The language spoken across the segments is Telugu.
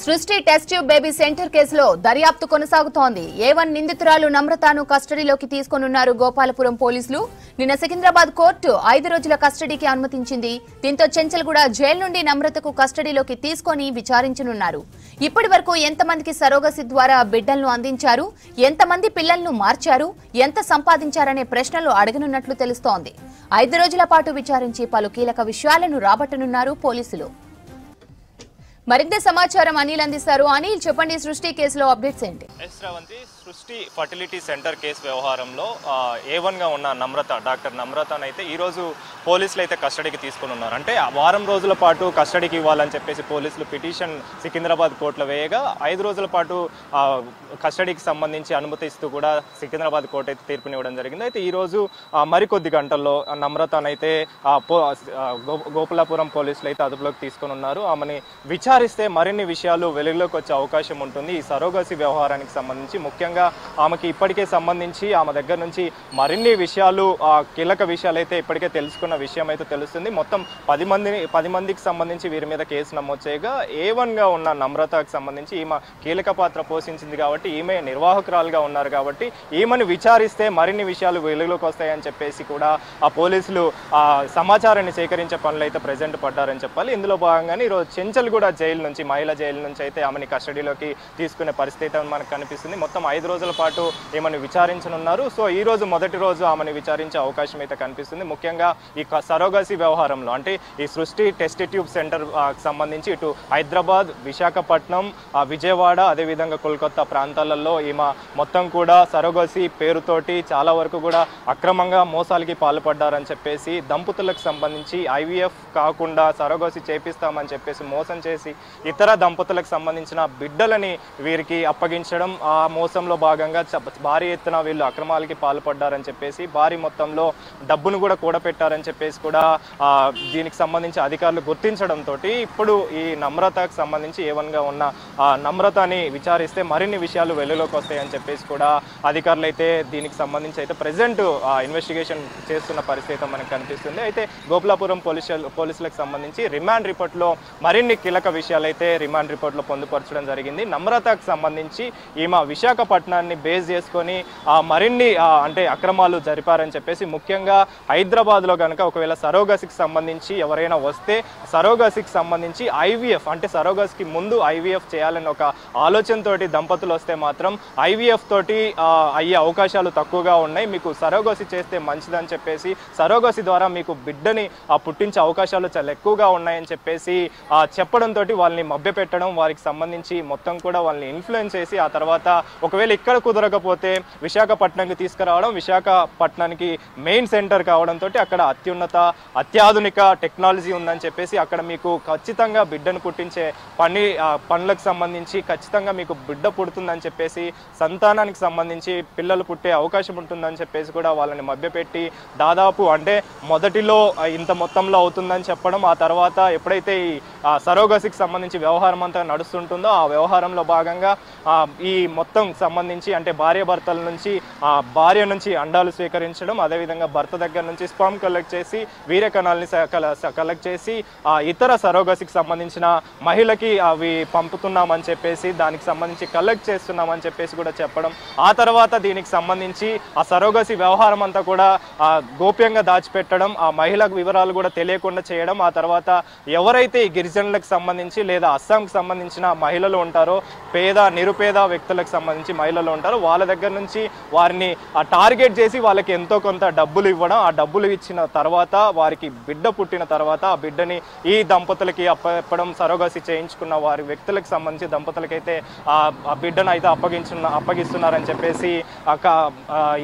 సృష్టి టెస్ట్ ట్యూబ్ బేబీ సెంటర్ కేసులో దర్యాప్తు కొనసాగుతోంది. A1 నిందితురాలు నమ్రతను కస్టడీలోకి తీసుకొనున్నారు గోపాలపురం పోలీసులు. నిన్న సికింద్రాబాద్ కోర్టు 5 రోజుల కస్టడీకి అనుమతించింది. దీంతో చెంచల్గూడ జైలు నుండి నమ్రతకు కస్టడీలోకి తీసుకొని విచారించనున్నారు. ఇప్పటి వరకు ఎంతమందికి సరోగసి ద్వారా బిడ్డలను అందించారు, ఎంతమంది పిల్లలను మార్చారు, ఎంత సంపాదించారనే ప్రశ్నలు అడగనున్నట్లు తెలుస్తోంది. 5 రోజుల పాటు విచారించి పలు కీలక విషయాలను రాబట్టనున్నారు పోలీసులు. మరింత సమాచారం అనిల్ అందిస్తారు. అనిల్, చెప్పండి, సృష్టి కేసులో అప్డేట్స్ ఏంటి? సృష్టి ఫర్టిలిటీ సెంటర్ కేసు వ్యవహారంలో A1 గా ఉన్న నమ్రత, డాక్టర్ నమ్రతను అయితే ఈరోజు పోలీసులు అయితే కస్టడీకి తీసుకుని ఉన్నారు. అంటే వారం రోజుల పాటు కస్టడీకి ఇవ్వాలని చెప్పేసి పోలీసులు పిటిషన్ సికింద్రాబాద్ కోర్టులో వేయగా 5 రోజుల పాటు కస్టడీకి సంబంధించి అనుమతిస్తూ కూడా సికింద్రాబాద్ కోర్టు అయితే తీర్పునివ్వడం జరిగింది. అయితే ఈరోజు మరికొద్ది గంటల్లో నమ్రతను అయితే గోపాలపురం పోలీసులు అయితే అదుపులోకి తీసుకుని ఉన్నారు. ఆమెని విచారిస్తే మరిన్ని విషయాలు వెలుగులోకి వచ్చే అవకాశం ఉంటుంది. ఈ సరోగసి వ్యవహారానికి సంబంధించి ముఖ్యంగా ఆమెకి ఇప్పటికే సంబంధించి ఆమె దగ్గర నుంచి మరిన్ని విషయాలు, కీలక విషయాలు అయితే ఇప్పటికే తెలుసుకున్న విషయం అయితే తెలుస్తుంది. మొత్తం 10 మందికి సంబంధించి వీరి మీద కేసు నమోదు చేయగా A1 గా ఉన్న నమ్రతకు సంబంధించి ఈమె కీలక పాత్ర పోషించింది కాబట్టి, ఈమె నిర్వాహకురాలుగా ఉన్నారు కాబట్టి ఈమెను విచారిస్తే మరిన్ని విషయాలు వెలుగులోకి వస్తాయని చెప్పేసి కూడా ఆ పోలీసులు సమాచారాన్ని సేకరించే పనులు అయితే ప్రజెంట్ పడ్డారని చెప్పాలి. ఇందులో భాగంగానే ఈరోజు చెంచల్గూడ జైలు నుంచి, మహిళా జైలు నుంచి అయితే ఆమెని కస్టడీలోకి తీసుకునే పరిస్థితి మనకు కనిపిస్తుంది. మొత్తం 5 రోజుల పాటు ఏమని విచారించనున్నారు. సో ఈ రోజు మొదటి రోజు ఆమెను విచారించే అవకాశం అయితే కనిపిస్తుంది. ముఖ్యంగా ఈ సరోగసి వ్యవహారంలో, అంటే ఈ సృష్టి టెస్ట్ ట్యూబ్ సెంటర్ సంబంధించి ఇటు హైదరాబాద్, విశాఖపట్నం, విజయవాడ, అదేవిధంగా కోల్కతా ప్రాంతాలలో ఈమె మొత్తం కూడా సరోగసి పేరుతోటి చాలా వరకు కూడా అక్రమంగా మోసాలకి పాల్పడ్డారని చెప్పేసి, దంపతులకు సంబంధించి IVF కాకుండా సరోగసి చేపిస్తామని చెప్పేసి మోసం చేసి ఇతర దంపతులకు సంబంధించిన బిడ్డలని వీరికి అప్పగించడం, ఆ మోసంలో భాగంగా భారీ ఎత్తున వీళ్ళు అక్రమాలకి పాల్పడ్డారని చెప్పేసి, భారీ మొత్తంలో డబ్బును కూడా కూడపెట్టారని చెప్పేసి కూడా దీనికి సంబంధించి అధికారులు గుర్తించడంతో ఇప్పుడు ఈ నమ్రతకు సంబంధించి A1 గా ఉన్న నమ్రతని విచారిస్తే మరిన్ని విషయాలు వెలుగులోకి వస్తాయని చెప్పేసి కూడా అధికారులు అయితే దీనికి సంబంధించి అయితే ప్రజెంట్ ఇన్వెస్టిగేషన్ చేస్తున్న పరిస్థితి మనకు కనిపిస్తుంది. అయితే గోపాలపురం పోలీసులకు సంబంధించి రిమాండ్ రిపోర్ట్లో మరిన్ని కీలక విషయాలు అయితే రిమాండ్ రిపోర్ట్లో పొందుపరచడం జరిగింది. నమ్రతకు సంబంధించి ఈమె విశాఖపట్నాన్ని బేస్ చేసుకొని మరిన్ని అంటే అక్రమాలు జరిపారని చెప్పేసి, ముఖ్యంగా హైదరాబాద్లో కనుక ఒకవేళ సరోగసికి సంబంధించి ఎవరైనా వస్తే సరోగసికి సంబంధించి IVF, అంటే సరోగసికి ముందు IVF చేయాలని ఒక ఆలోచనతోటి దంపతులు వస్తే మాత్రం IVF తోటి అయ్యే అవకాశాలు తక్కువగా ఉన్నాయి, మీకు సరోగసి చేస్తే మంచిదని చెప్పేసి, సరోగసి ద్వారా మీకు బిడ్డని పుట్టించే అవకాశాలు చాలా ఎక్కువగా ఉన్నాయని చెప్పేసి చెప్పడంతో వాళ్ళని మభ్యపెట్టడం, వారికి సంబంధించి మొత్తం కూడా వాళ్ళని ఇన్ఫ్లుయెన్స్ చేసి ఆ తర్వాత ఒకవేళ ఇక్కడ కుదరకపోతే విశాఖపట్నంకి తీసుకురావడం, విశాఖపట్నానికి మెయిన్ సెంటర్ కావడంతో అక్కడ అత్యాధునిక టెక్నాలజీ ఉందని చెప్పేసి అక్కడ మీకు ఖచ్చితంగా బిడ్డను పుట్టించే పనులకు సంబంధించి ఖచ్చితంగా మీకు బిడ్డ పుడుతుందని చెప్పేసి, సంతానానికి సంబంధించి పిల్లలు పుట్టే అవకాశం ఉంటుందని చెప్పేసి కూడా వాళ్ళని మభ్యపెట్టి దాదాపు అంటే మొదటిలో ఇంత మొత్తంలో అవుతుందని చెప్పడం, ఆ తర్వాత ఎప్పుడైతే ఈ సరోగసికి సంబంధించి వ్యవహారం అంతా నడుస్తుంటుందో ఆ వ్యవహారంలో భాగంగా ఈ మొత్తం సంబంధించి అంటే భార్య నుంచి భార్య నుంచి అండాలు స్వీకరించడం, అదేవిధంగా భర్త దగ్గర నుంచి స్పర్మ్ కలెక్ట్ చేసి వీర్య కణాలని కలెక్ట్ చేసి ఇతర సరోగసికి సంబంధించిన మహిళకి అవి పంపుతున్నామని చెప్పేసి, దానికి సంబంధించి కలెక్ట్ చేస్తున్నామని చెప్పేసి కూడా చెప్పడం, ఆ తర్వాత దీనికి సంబంధించి ఆ సరోగసి వ్యవహారం అంతా కూడా గోప్యంగా దాచిపెట్టడం, ఆ మహిళ వివరాలు కూడా తెలియకుండా చేయడం, ఆ తర్వాత ఎవరైతే ఈ గిరిజనులకు సంబంధించి లేదా అస్సాంకి సంబంధించిన మహిళలు ఉంటారో, నిరుపేద వ్యక్తులకు సంబంధించి మహిళలు ఉంటారో వాళ్ళ దగ్గర నుంచి వారిని టార్గెట్ చేసి వాళ్ళకి ఎంతో కొంత డబ్బులు ఇవ్వడం, ఆ డబ్బులు ఇచ్చిన తర్వాత వారికి బిడ్డ పుట్టిన తర్వాత ఆ బిడ్డని ఈ దంపతులకి అప్పడం, సరోగసి చేయించుకున్న వారి వ్యక్తులకు సంబంధించి దంపతులకైతే ఆ బిడ్డను అయితే అప్పగిస్తున్నారని చెప్పేసి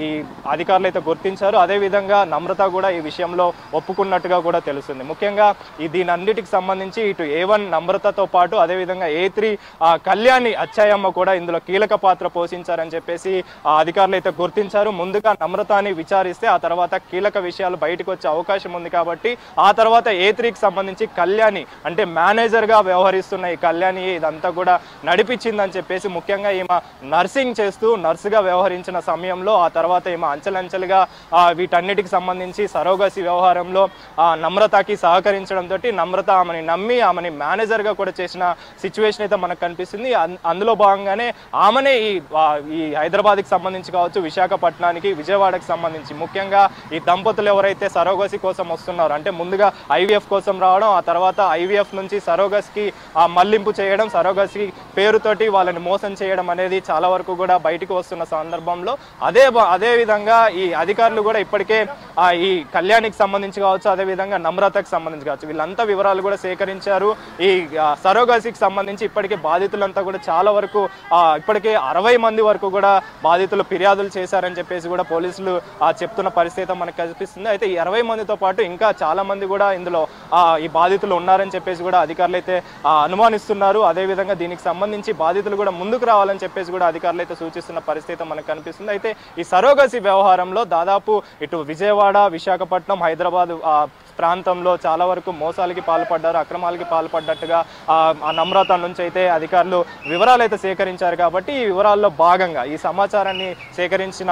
ఈ అధికారులు అయితే గుర్తించారు. అదేవిధంగా నమ్రత కూడా ఈ విషయంలో ఒప్పుకున్నట్టుగా కూడా తెలుస్తుంది. ముఖ్యంగా దీనన్నిటికి సంబంధించి ఇటు A1 నమ్రతతో పాటు అదేవిధంగా A3 కళ్యాణి అచ్చాయమ్మ కూడా ఇందులో కీలక పాత్ర పోషించారు. పోషించారని చెప్పేసి అధికారులు అయితే గుర్తించారు. ముందుగా నమ్రతని విచారిస్తే ఆ తర్వాత కీలక విషయాలు బయటకు వచ్చే అవకాశం ఉంది కాబట్టి ఆ తర్వాత A3కి సంబంధించి కళ్యాణి అంటే మేనేజర్ గా వ్యవహరిస్తున్న ఈ కళ్యాణి ఇదంతా కూడా నడిపించిందని చెప్పేసి ముఖ్యంగా ఈమె నర్సింగ్ చేస్తూ నర్సుగా వ్యవహరించిన సమయంలో ఆ తర్వాత ఈమె అంచెలంచెలుగా వీటన్నిటికి సంబంధించి సరోగసి వ్యవహారంలో నమ్రతకి సహకరించడంతో నమ్రత ఆమెని నమ్మి ఆమెని మేనేజర్ గా కూడా చేసిన సిచ్యువేషన్ అయితే మనకు కనిపిస్తుంది. అందులో భాగంగానే ఆమెనే ఈ హైదరాబాద్కి సంబంధించి కావచ్చు, విశాఖపట్నానికి, విజయవాడకి సంబంధించి ముఖ్యంగా ఈ దంపతులు ఎవరైతే సరోగసి కోసం వస్తున్నారో అంటే ముందుగా IVF కోసం రావడం, ఆ తర్వాత IVF నుంచి సరోగస్కి మళ్లింపు చేయడం, సరోగసి పేరుతోటి వాళ్ళని మోసం చేయడం అనేది చాలా వరకు కూడా బయటకు వస్తున్న సందర్భంలో అదే విధంగా ఈ అధికారులు కూడా ఇప్పటికే ఈ కళ్యాణికి సంబంధించి కావచ్చు, అదే విధంగా నమ్రతకు సంబంధించి కావచ్చు, వీళ్ళంతా వివరాలు కూడా సేకరించారు. ఈ సరోగసికి సంబంధించి ఇప్పటికే బాధితులంతా కూడా చాలా వరకు ఇప్పటికే 60 మంది వరకు కూడా బాధితులు ఫిర్యాదులు చేశారని చెప్పేసి కూడా పోలీసులు చెప్తున్న పరిస్థితి మనకు కనిపిస్తుంది. అయితే ఈ 60 మందితో పాటు ఇంకా చాలా మంది కూడా ఇందులో ఈ బాధితులు ఉన్నారని చెప్పేసి కూడా అధికారులు అయితే అనుమానిస్తున్నారు. అదేవిధంగా దీనికి సంబంధించి బాధితులు కూడా ముందుకు రావాలని చెప్పేసి కూడా అధికారులు అయితే సూచిస్తున్న పరిస్థితి మనకు కనిపిస్తుంది. అయితే ఈ సరోగసి వ్యవహారంలో దాదాపు ఇటు విజయవాడ, విశాఖపట్నం, హైదరాబాద్ ప్రాంతంలో చాలా వరకు మోసాలకి పాల్పడ్డారు, అక్రమాలకి పాల్పడ్డట్టుగా ఆ నమ్రత నుంచి అయితే అధికారులు వివరాలు అయితే సేకరించారు. కాబట్టి ఈ వివరాల్లో భాగంగా ఈ సమాచారాన్ని సేకరించిన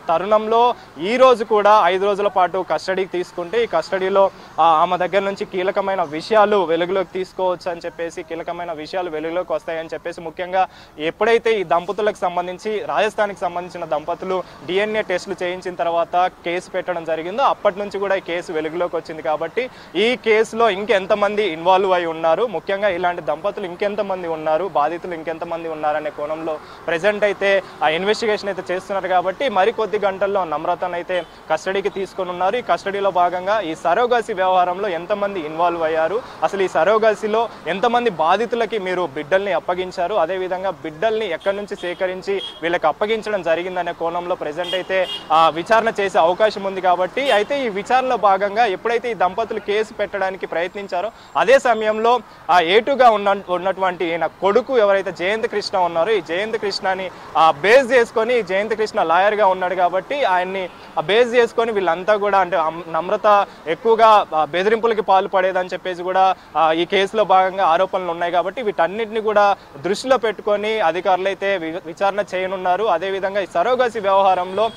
తరుణంలో ఈ రోజు కూడా 5 రోజుల పాటు కస్టడీకి తీసుకుంటే ఈ కస్టడీలో ఆమె దగ్గర నుంచి కీలకమైన విషయాలు వెలుగులోకి తీసుకోవచ్చు అని చెప్పేసి, కీలకమైన విషయాలు వెలుగులోకి వస్తాయని చెప్పేసి ముఖ్యంగా ఎప్పుడైతే ఈ దంపతులకు సంబంధించి రాజస్థాన్కి సంబంధించిన దంపతులు DNA టెస్టులు చేయించిన తర్వాత కేసు పెట్టడం జరిగిందో అప్పటి నుంచి కూడా ఈ కేసు వెలుగులోకి వచ్చింది. కాబట్టి ఈ కేసులో ఇంకెంతమంది ఇన్వాల్వ్ అయి ఉన్నారు, ముఖ్యంగా ఇలాంటి దంపతులు ఇంకెంతమంది ఉన్నారు, బాధితులు ఇంకెంతమంది ఉన్నారనే కోణంలో ప్రెజెంట్ అయితే ఆ ఇన్వెస్టిగేషన్ అయితే చేస్తున్నారు. కాబట్టి మరికొద్ది గంటల్లో నమ్రతను అయితే కస్టడీకి తీసుకొని ఉన్నారు. ఈ కస్టడీలో భాగంగా ఈ సరోగసి వ్యవహారంలో ఎంతమంది ఇన్వాల్వ్ అయ్యారు, అసలు ఈ సరోగసిలో ఎంతమంది బాధితులకి మీరు బిడ్డల్ని అప్పగించారు, అదేవిధంగా బిడ్డల్ని ఎక్కడి నుంచి సేకరించి వీళ్ళకి అప్పగించడం జరిగిందనే కోణంలో ప్రెజెంట్ అయితే విచారణ చేసే అవకాశం ఉంది. కాబట్టి అయితే ఈ విచారణలో భాగంగా ఎప్పుడైతే ఈ దంపతులు కేసు పెట్టడానికి ప్రయత్నించారో అదే సమయంలో A2గా ఉన్నటువంటి ఈయన కొడుకు ఎవరైతే జయంత్ కృష్ణ ఉన్నారో ఈ జయంత్ కృష్ణని బేస్ చేసుకొని, జయంత్ కృష్ణ లాయర్గా ఉన్నాడు కాబట్టి ఆయన్ని బేస్ చేసుకొని వీళ్ళంతా కూడా అంటే నమ్రత ఎక్కువగా బెదిరింపులకి పాల్పడేదని చెప్పేసి కూడా ఈ కేసులో భాగంగా ఆరోపణలు ఉన్నాయి. కాబట్టి వీటన్నిటిని కూడా దృష్టిలో పెట్టుకొని అధికారులు అయితే విచారణ చేయనున్నారు. అదేవిధంగా ఈ సరోగసి వ్యవహారంలో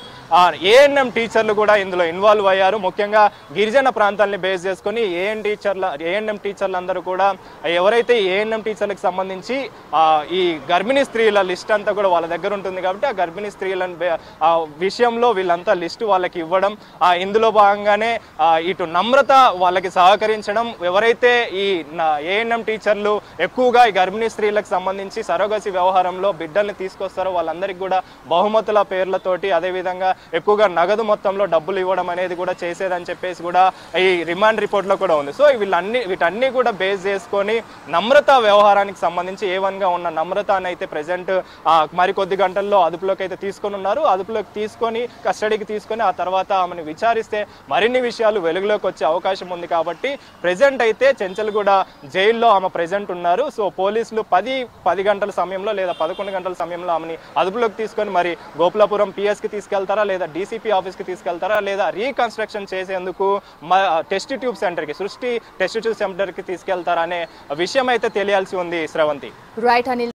ANM టీచర్లు కూడా ఇందులో ఇన్వాల్వ్ అయ్యారు. ముఖ్యంగా గిరిజన ప్రాంతాలని బేస్ చేసుకొని ANM టీచర్లు అందరూ కూడా ఎవరైతే ANM టీచర్లకు సంబంధించి ఈ గర్భిణీ స్త్రీల లిస్ట్ అంతా కూడా వాళ్ళ దగ్గర ఉంటుంది కాబట్టి ఆ గర్భిణీ స్త్రీల విషయంలో వీళ్ళంతా లిస్టు వాళ్ళకి ఇవ్వడం, ఇందులో భాగంగానే ఇటు నమ్రత వాళ్ళకి సహకరించడం, ఎవరైతే ఈ ANM టీచర్లు ఎక్కువగా ఈ గర్భిణీ స్త్రీలకు సంబంధించి సరోగసి వ్యవహారంలో బిడ్డల్ని తీసుకొస్తారో వాళ్ళందరికీ కూడా బహుమతుల పేర్లతోటి అదేవిధంగా ఎక్కువగా నగదు మొత్తంలో డబ్బులు ఇవ్వడం అనేది కూడా చేసేదని చెప్పేసి కూడా ఈ రిమాండ్ రిపోర్ట్ లో కూడా ఉంది. సో వీటన్ని కూడా బేస్ చేసుకొని నమ్రత వ్యవహారానికి సంబంధించి A1గా ఉన్న నమ్రతని అయితే ప్రెసెంట్ మరికొద్ది గంటల్లో అదుపులోకి అయితే తీసుకొని ఉన్నారు. అదుపులోకి తీసుకొని కస్టడీకి తీసుకొని ఆ తర్వాత ఆమెను విచారిస్తే మరిన్ని విషయాలు వెలుగులోకి వచ్చే అవకాశం ఉంది. కాబట్టి ప్రెసెంట్ అయితే చెంచల్గూడ జైల్లో ఆమె ప్రెసెంట్ ఉన్నారు. సో పోలీసులు 10 గంటల సమయంలో లేదా 11 గంటల సమయంలో ఆమెని అదుపులోకి తీసుకొని మరి గోపులాపురం PS కి తీసుకెళ్తారా, లేదా DCP ఆఫీస్కి తీసుకెళ్తారా, లేదా రీకన్స్ట్రక్షన్ చేసేందుకు టెస్ట్ ట్యూబ్ సెంటర్కి, సృష్టి టెస్ట్ ట్యూబ్ సెంటర్కి తీసుకెళ్తారా అనే విషయం అయితే తెలియాల్సి ఉంది. శ్రవంతి. రైట్ అనిల్.